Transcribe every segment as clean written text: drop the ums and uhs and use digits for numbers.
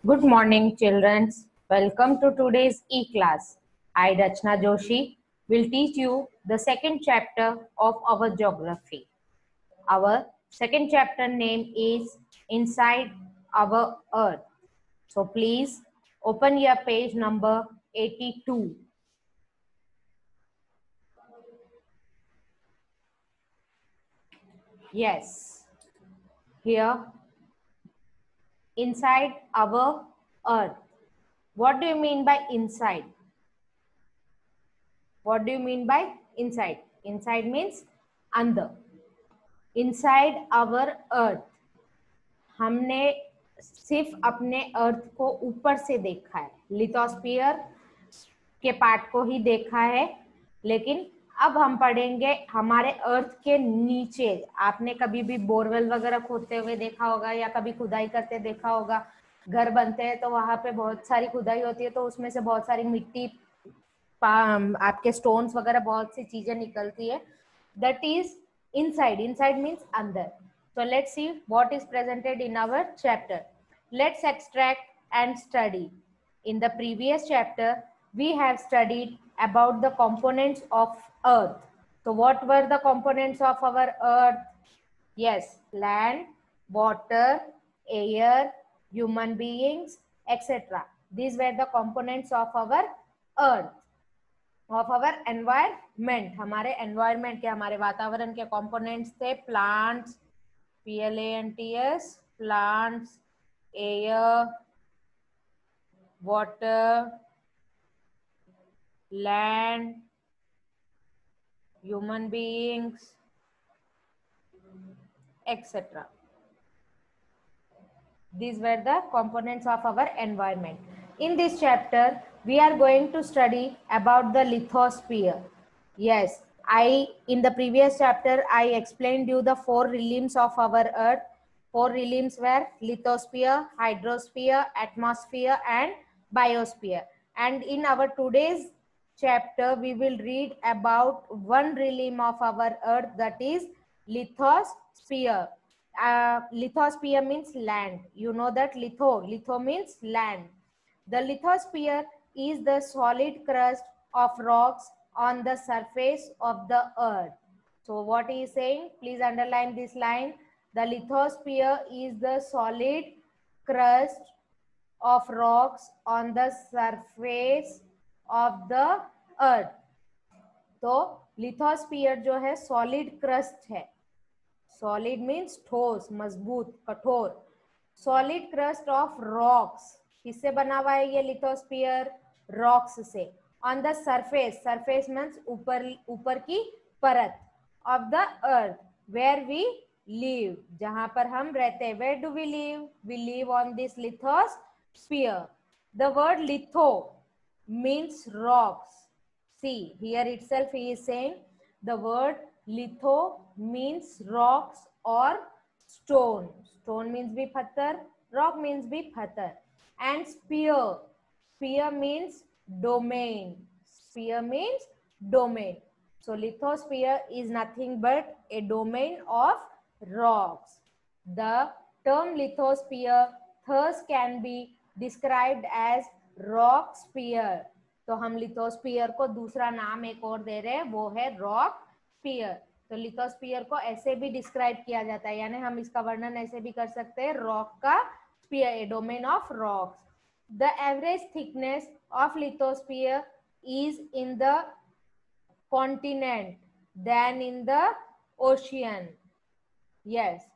Good morning, children. Welcome to today's e-class. I, Rachna Joshi, will teach you the second chapter of our geography. Our second chapter name is Inside Our Earth. So please open your page number 82. Yes, here, inside our Earth. What do you mean by inside? What do you mean by inside? Inside means under. Inside our अर्थ हमने सिर्फ अपने अर्थ को ऊपर से देखा है, lithosphere के part को ही देखा है, लेकिन अब हम पढ़ेंगे हमारे अर्थ के नीचे. आपने कभी भी बोरवेल वगैरह खोदते हुए देखा होगा या कभी खुदाई करते देखा होगा. घर बनते हैं तो वहां पे बहुत सारी खुदाई होती है, तो उसमें से बहुत सारी मिट्टी, आपके स्टोन्स वगैरह, बहुत सी चीजें निकलती है. That is inside. Inside means under. So let's see what is presented in our chapter. Let's extract and study. In the previous chapter we have studied about the components of earth. So what were the components of our earth? Yes, land, water, air, human beings, etc. These were the components of our earth, of our environment. हमारे environment के, हमारे वातावरण के components थे plants, plants, plants, air, water, land, human beings, etc. These were the components of our environment. In this chapter, we are going to study about the lithosphere. Yes, in the previous chapter, I explained you the four realms of our earth. Four realms were lithosphere, hydrosphere, atmosphere, and biosphere. And in our today's chapter, we will read about one realm of our earth, that is lithosphere. Lithosphere means land. You know that litho means land. The lithosphere is the solid crust of rocks on the surface of the earth. So what he is saying, please underline this line. The lithosphere is the solid crust of rocks on the surface of the earth. तो lithosphere जो है solid crust है. Solid means ठोस, मजबूत, कठोर. Solid crust of rocks, किससे बना हुआ है ये लिथोस्फीयर? रॉक्स से. On the surface, surface means ऊपर की परत, of the earth, where we live, जहां पर हम रहते हैं. Where do we live? We live on this lithosphere. The word litho means rocks. See, here itself he is saying the word litho means rocks or stone. Stone means bhi patthar, rock means bhi patthar. And sphere, sphere means domain. Sphere means domain. So lithosphere is nothing but a domain of rocks. The term lithosphere thus can be described as rock sphere. तो हम lithosphere को दूसरा नाम एक और दे रहे हैं, वो है रॉक स्फीयर. तो लिथोस्फीयर को ऐसे भी डिस्क्राइब किया जाता है, यानी हम इसका वर्णन ऐसे भी कर सकते हैं, रॉक का sphere, a domain of rocks. The average thickness of lithosphere is in the continent then in the ocean. Yes,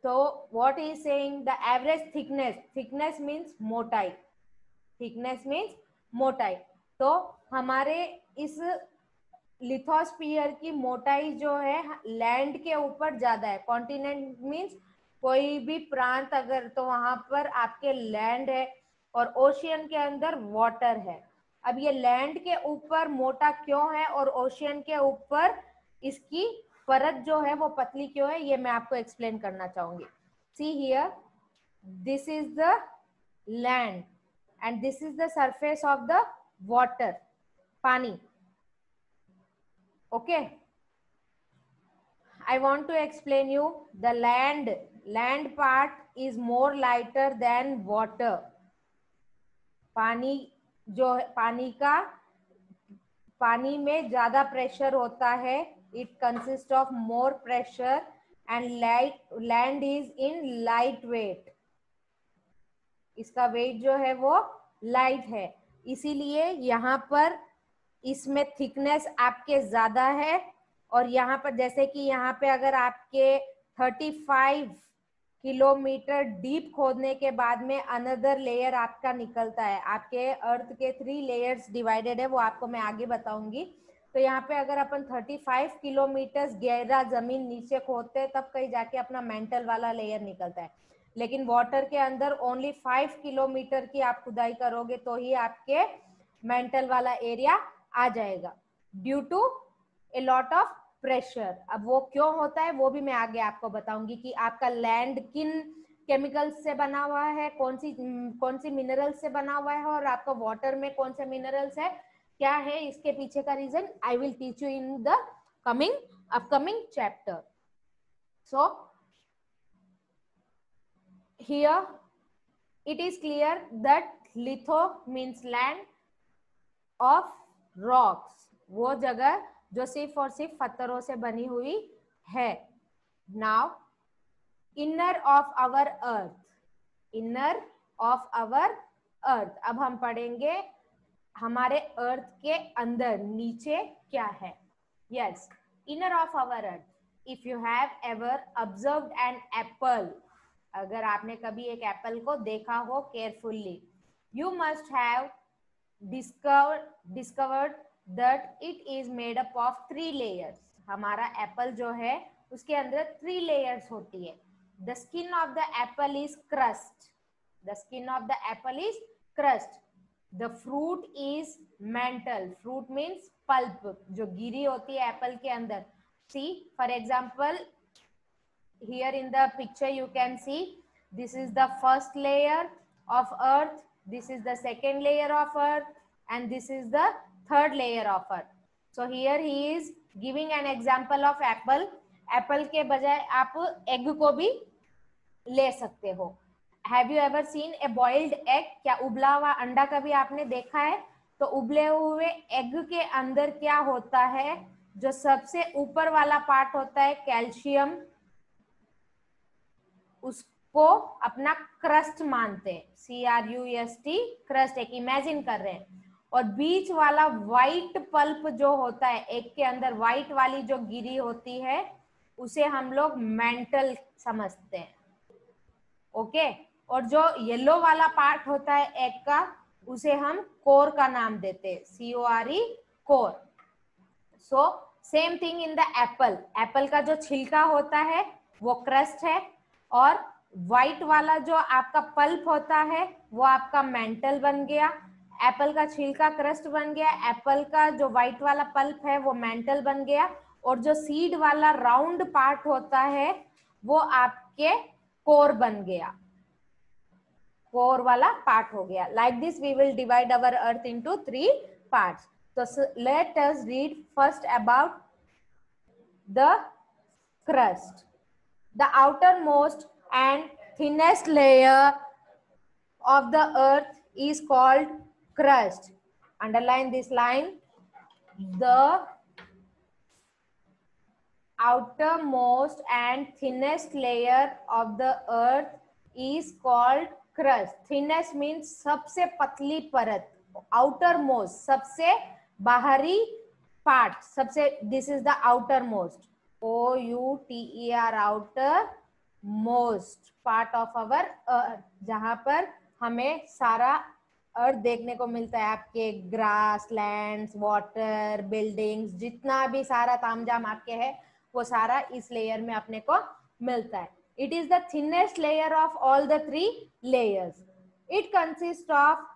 तो what is saying, the average thickness, thickness means मोटाई, थिकनेस मीन्स मोटाई. तो हमारे इस लिथोस्फीयर की मोटाई जो है लैंड के ऊपर ज्यादा है. कॉन्टिनेंट मीन्स कोई भी प्रांत अगर, तो वहां पर आपके लैंड है और ओशियन के अंदर वाटर है. अब ये लैंड के ऊपर मोटा क्यों है और ओशियन के ऊपर इसकी परत जो है वो पतली क्यों है, ये मैं आपको एक्सप्लेन करना चाहूंगी. See here, this is the land and this is the surface of the water, pani. Okay, I want to explain you the land part is more lighter than water. पानी जो पानी का पानी में ज्यादा प्रेशर होता है, it consist of more pressure and land is in light weight, इसका वेट जो है वो लाइट है, इसीलिए यहाँ पर इसमें थिकनेस आपके ज्यादा है। और यहाँ पर जैसे कि यहाँ पे अगर आपके 35 किलोमीटर डीप खोदने के बाद में अनदर लेयर आपका निकलता है, आपके अर्थ के 3 लेयर्स डिवाइडेड है, वो आपको मैं आगे बताऊंगी। तो यहाँ पे अगर अपन 35 किलोमीटर गहरा जमीन नीचे खोदते हैं तब कहीं जाके अपना मेंटल वाला लेयर निकलता है, लेकिन वाटर के अंदर ओनली 5 किलोमीटर की आप खुदाई करोगे तो ही आपके मेंटल वाला एरिया आ जाएगा, due to a lot of pressure. अब वो क्यों होता है वो भी मैं आगे आपको बताऊंगी कि आपका लैंड किन केमिकल्स से बना हुआ है, कौन सी मिनरल्स से बना हुआ है, और आपका वाटर में कौन से मिनरल्स है, क्या है इसके पीछे का reason, I will teach you in the upcoming chapter. So here it is clear that litho means land of rocks, वो जगह जो सिर्फ और सिर्फ पत्थरों से बनी हुई है। Now inner of our earth, inner of our earth, अब हम पढ़ेंगे हमारे अर्थ के अंदर नीचे क्या है। Yes, inner of our earth, if you have ever observed an apple, अगर आपने कभी एक एप्पल को देखा हो carefully, you must have discovered that it is made up of 3 layers. हमारा एप्पल जो है उसके अंदर 3 लेयर्स होती है। The skin of the apple is crust, the skin of the apple is crust, the fruit is mantle, fruit means pulp, जो गिरी होती है एप्पल के अंदर। See for example, here in the picture you can see this is the first layer of earth, this is the second layer of earth, and this is the third layer of earth. So here he is giving an example of apple, apple के बजाय आप egg को भी ले सकते हो। Have you ever seen a boiled egg? क्या उबला हुआ अंडा कभी आपने देखा है? तो उबले हुए एग के अंदर क्या होता है, जो सबसे ऊपर वाला पार्ट होता है कैल्शियम, उसको अपना क्रस्ट मानते हैं, CRUST, क्रस्ट, एक इमेजिन कर रहे हैं। और बीच वाला व्हाइट पल्प जो होता है एग के अंदर, व्हाइट वाली जो गिरी होती है, उसे हम लोग मेंटल समझते हैं। ओके, और जो येलो वाला पार्ट होता है एग का, उसे हम कोर का नाम देते हैं, CORE, core. So same thing in the Apple, Apple का जो छिलका होता है वो क्रस्ट है, और व्हाइट वाला जो आपका पल्प होता है वो आपका मेंटल बन गया। एप्पल का छिलका क्रस्ट बन गया, एप्पल का जो व्हाइट वाला पल्प है वो मेंटल बन गया, और जो सीड वाला राउंड पार्ट होता है वो आपके कोर बन गया, कोर वाला पार्ट हो गया। Like this we will divide our earth into 3 parts. So let us read first about the crust. The outermost and thinnest layer of the earth is called crust. Underline this line. The outermost and thinnest layer of the earth is called crust. Thinnest means सबसे पतली परत, outermost सबसे बाहरी part, सबसे, this is the outermost, OUTER, outermost part of our earth, जहां पर हमें सारा अर्थ देखने को मिलता है, आपके ग्रास लैंड्स, वाटर, बिल्डिंग्स, जितना भी सारा तामझाम आपके है वो सारा इस लेयर में अपने को मिलता है। It is the thinnest layer of all the 3 layers. It consist of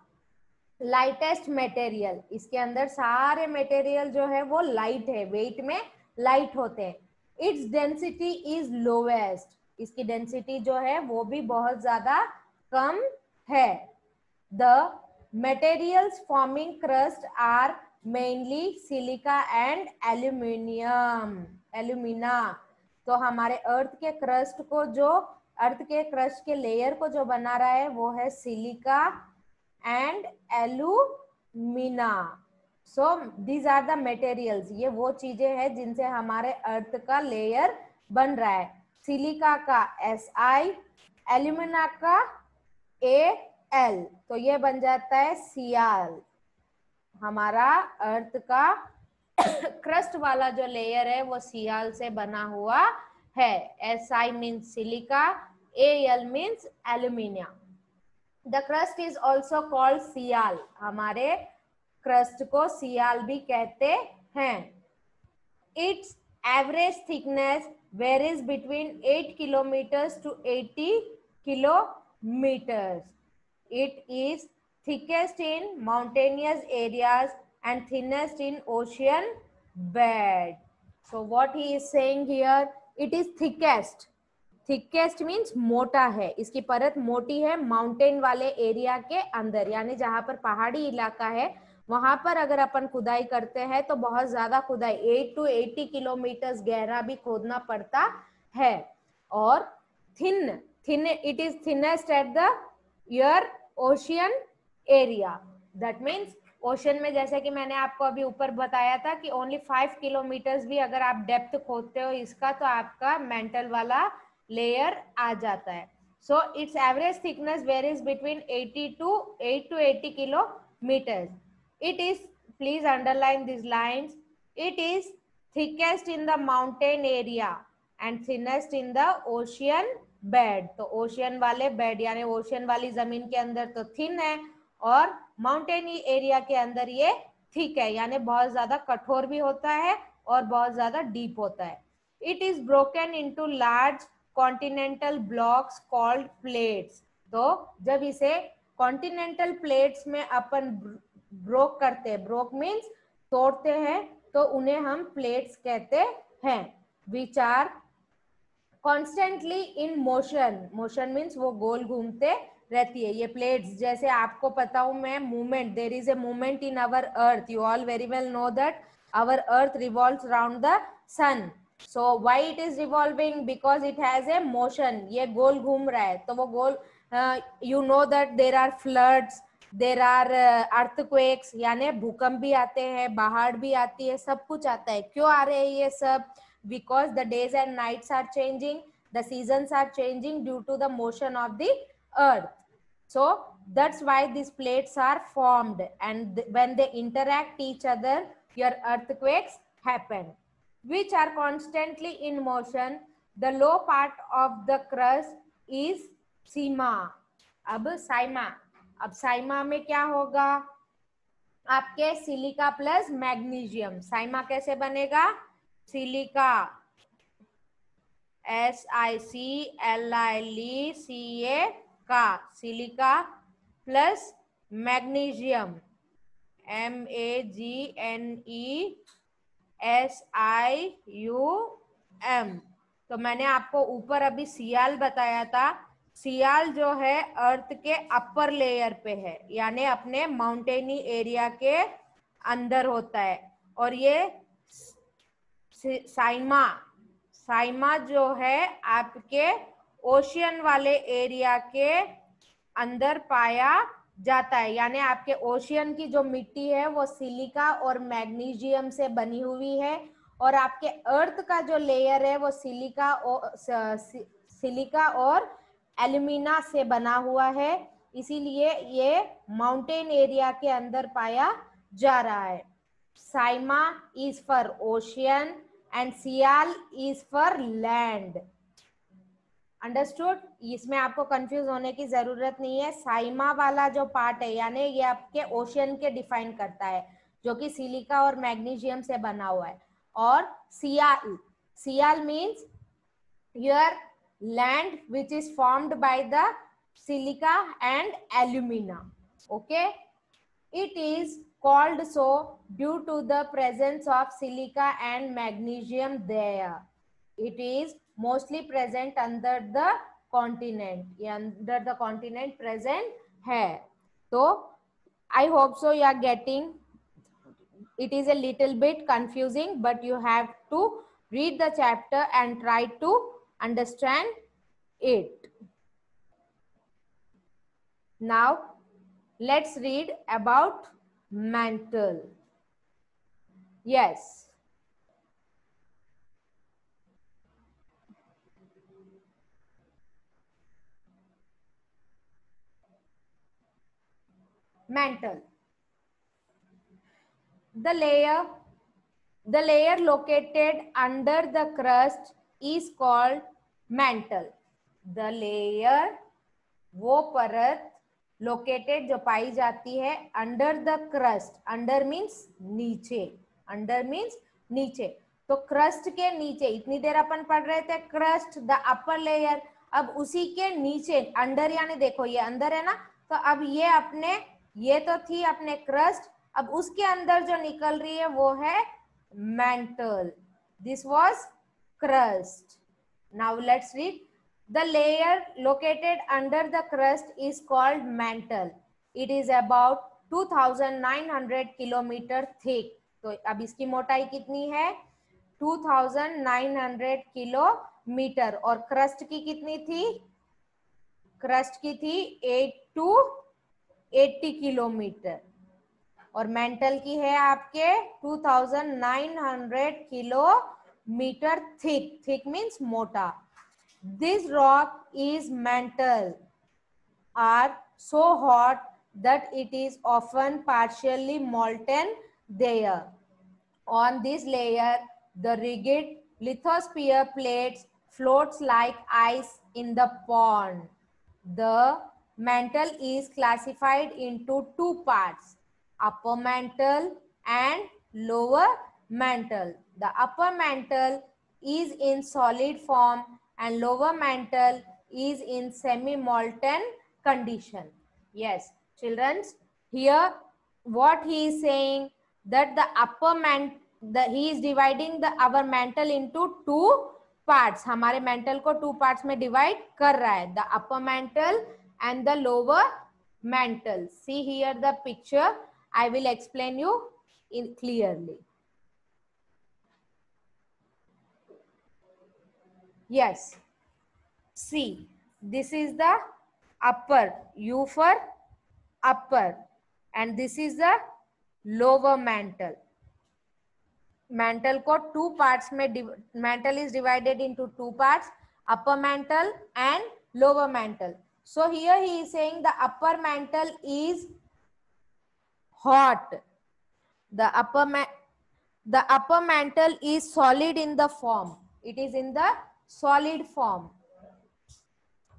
lightest material, इसके अंदर सारे मटेरियल जो है वो लाइट है, वेट में लाइट होते हैं। इट्स डेंसिटी इज लोवेस्ट, इसकी डेंसिटी जो है वो भी बहुत ज्यादा कम है। The materials forming crust are mainly silica and alumina. तो हमारे अर्थ के क्रस्ट को, जो अर्थ के क्रस्ट के लेयर को जो बना रहा है वो है silica and alumina. So these are the materials. ये वो चीजें हैं जिनसे हमारे अर्थ का लेयर बन रहा है. सिलिका का Si, एल्यूमिना का Al, तो ये बन जाता है सियाल. हमारा अर्थ का क्रस्ट वाला जो लेयर है वो सियाल से बना हुआ है. Si means silica, Al means aluminium. The crust is also called sial. हमारे क्रस्ट को सियाल भी कहते हैं. Its average thickness varies between 8 kilometres to 80 kilometers. It is thickest in mountainous areas and thinnest in ocean bed. So what he is saying here, it is thickest. Thickest means मोटा है, इसकी परत मोटी है mountain वाले area के अंदर, यानी जहां पर पहाड़ी इलाका है वहां पर अगर अपन खुदाई करते हैं तो बहुत ज्यादा खुदाई 8 to 80 किलोमीटर गहरा भी खोदना पड़ता है. और thin it is thinnest at the your ocean area. That means ocean में, जैसे कि मैंने आपको अभी ऊपर बताया था कि ओनली 5 किलोमीटर भी अगर आप डेप्थ खोदते हो इसका तो आपका मेंटल वाला लेयर आ जाता है. So it's average thickness varies between 8 to 80 kilometre. It is, please underline this lines, it is thickest in the mountain area and thinnest in the ocean bed. तो ओशियन वाले बेड यानी ocean वाली जमीन के अंदर तो थिन है और माउंटेनी एरिया के अंदर ये थिक है, यानी बहुत ज्यादा कठोर भी होता है और बहुत ज्यादा डीप होता है. It is broken into large continental blocks called plates. तो जब इसे कॉन्टिनेंटल प्लेट्स में अपन ब्रोक करते हैं, ब्रोक मीन्स तोड़ते हैं, तो उन्हें हम प्लेट्स कहते हैं. Which are constantly in motion. Motion means वो गोल घूमते रहती है ये प्लेट्स. जैसे आपको पता हूं मैं, movement, there is a movement in our earth. You all very well know that our earth revolves around the sun. So why it is revolving? Because it has a motion. ये गोल घूम रहा है तो वो गोल, you know that there are floods, there are earthquakes, यानी भूकंप भी आते हैं, बाढ़ भी आती है, सब कुछ आता है. क्यों आ रहे हैं ये सब? Because the days and nights are changing, the seasons are changing due to the motion of the earth. So that's why these plates are formed, and when they interact each other, your earthquakes happen. Which are constantly in motion. The low part of the crust is सीमा. अब साइमा में क्या होगा? आपके silica plus magnesium. Saima कैसे बनेगा? Silica SiCliliCa का, silica plus magnesium MAGNESIUM. तो मैंने आपको ऊपर अभी सियाल बताया था. सियाल जो है अर्थ के अपर लेयर पे है, यानी अपने माउंटेनी एरिया के अंदर होता है. और ये साइमा जो है आपके ओशियन वाले एरिया के अंदर पाया जाता है, यानी आपके ओशियन की जो मिट्टी है वो सिलिका और मैग्नीशियम से बनी हुई है, और आपके अर्थ का जो लेयर है वो सिलिका और एल्यूमिना से बना हुआ है. इसीलिए ये माउंटेन एरिया के अंदर पाया जा रहा है. Sima is for ocean and sial is for land. Understood? इसमें आपको कंफ्यूज होने की जरूरत नहीं है. साइमा वाला जो पार्ट है यानी ये आपके ओशियन के डिफाइन करता है, जो कि सिलिका और मैग्नीशियम से बना हुआ है. और sial means your land which is formed by the silica and alumina. Okay, it is called so due to the presence of silica and magnesium there. It is mostly present under the continent. ये under the continent present है. तो I hope so you are getting. It is a little bit confusing, but you have to read the chapter and try to understand it. Now Let's read about mantle. Yes. Mantle. The layer The layer located under the crust is called mantle. The layer, वो परत located जो पाई जाती है under the crust. Under means नीचे. Under means नीचे. तो crust के नीचे, इतनी देर अपन पढ़ रहे थे crust, the upper layer. अब उसी के नीचे under, यानी देखो ये अंदर है ना, तो अब ये अपने, ये तो थी अपने crust, अब उसके अंदर जो निकल रही है वो है mantle. This was crust. Now let's read. The layer located under the crust is called mantle. It is about 2900 kilometre thick. तो अब इसकी मोटाई कितनी है? 2900 किलोमीटर. और crust की कितनी थी? crust की थी 8 to 80 किलोमीटर. और मेंटल की है आपके 2900 किलोमीटर थिक. थिक मीन्स मोटा. This rock is mantle are so hot that it is often partially molten there. On this layer, the rigid lithosphere plates floats like ice in the pond. The mantle is classified into two parts, upper mantle and lower mantle. The upper mantle is in solid form and lower mantle is in semi-molten condition. Yes, children, here what he is saying, that the upper mantle, he is dividing the our mantle into two parts. हमारे mantle को two parts में divide कर रहा है, the upper mantle and the lower mantle. See here the picture. I will explain you in clearly. Yes. See, this is the upper, U for upper, and this is the lower mantle. Mantle को two parts में, mantle is divided into two parts, upper mantle and lower mantle. So here he is saying the upper mantle is hot. The upper mantle is solid in the form. It is in the solid form.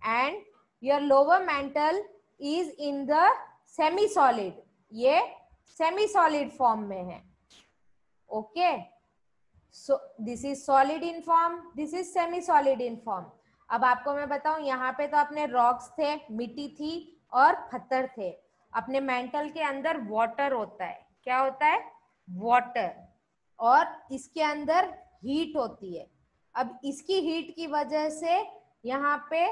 And your lower mantle is in the semi-solid. ये semi-solid form में है. Okay. So this is solid in form. This is semi-solid in form. अब आपको मैं बताऊं, यहाँ पे तो अपने रॉक्स थे, मिट्टी थी और पत्थर थे. अपने मेंटल के अंदर वाटर होता है. क्या होता है? वाटर. और इसके अंदर हीट होती है. अब इसकी हीट की वजह से यहाँ पे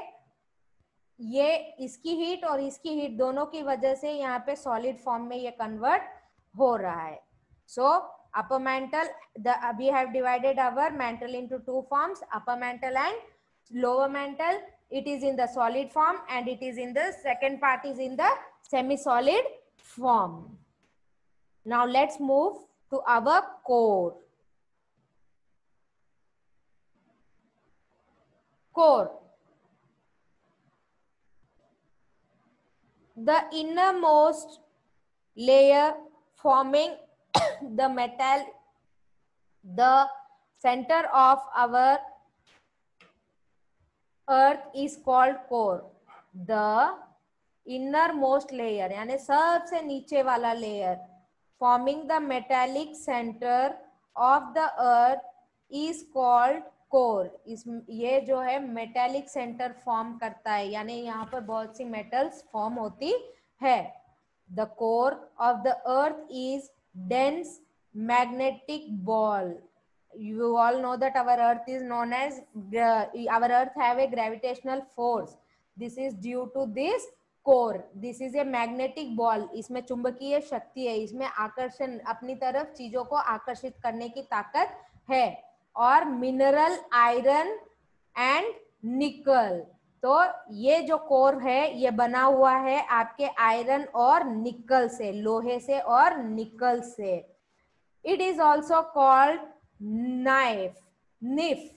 ये, इसकी हीट और इसकी हीट दोनों की वजह से यहाँ पे सॉलिड फॉर्म में ये कन्वर्ट हो रहा है. सो upper mantle, we have divided our mantle into two forms, upper mantle and lower mantle. It is in the solid form and it is in the second part is in the semi-solid form. Now let's move to our core. Core. The innermost layer forming the metal, the center of our earth is called core. The innermost layer, यानी सबसे नीचे वाला layer forming the metallic center of the earth is called core. इस ये जो है metallic center form करता है, यानी यहाँ पर बहुत सी metals form होती है. The core of the earth is dense magnetic ball. You all know that our earth is known as our earth have a gravitational force. This is due to this core. This is a magnetic ball. इसमें चुंबकीय शक्ति है, इसमें आकर्षण, अपनी तरफ चीजों को आकर्षित करने की ताकत है. और मिनरल आयरन एंड निकल. तो ये जो कोर है ये बना हुआ है आपके आयरन और निकल से, लोहे से और निकल से. It is also called knife, nif,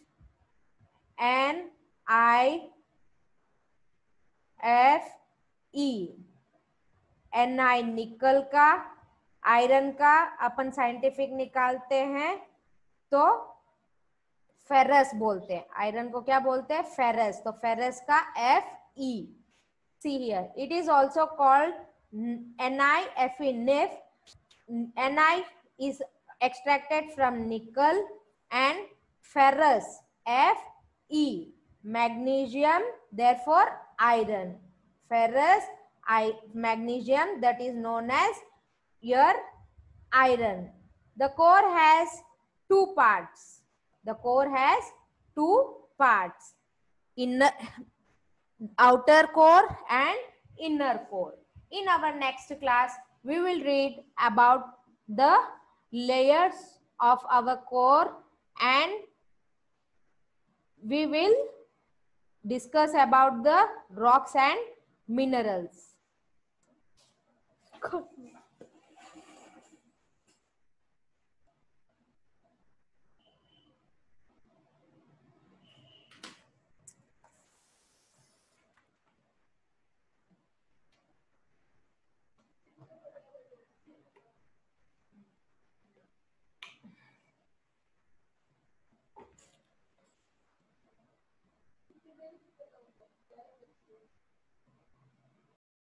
NiFe. Ni निकल का, आयरन का अपन साइंटिफिक निकालते हैं तो फेरस बोलते हैं. आयरन को क्या बोलते हैं? फेरस. तो फेरस का Fe. See here, it is also called NiFe, NiF. Ni is extracted from nickel, and ferrous, Fe, magnesium, therefore iron. Ferrous, magnesium, that is known as your iron. The core has two parts. The core has two parts. Inner, outer core and inner core. In our next class, we will read about the layers of our core, and we will discuss about the rocks and minerals.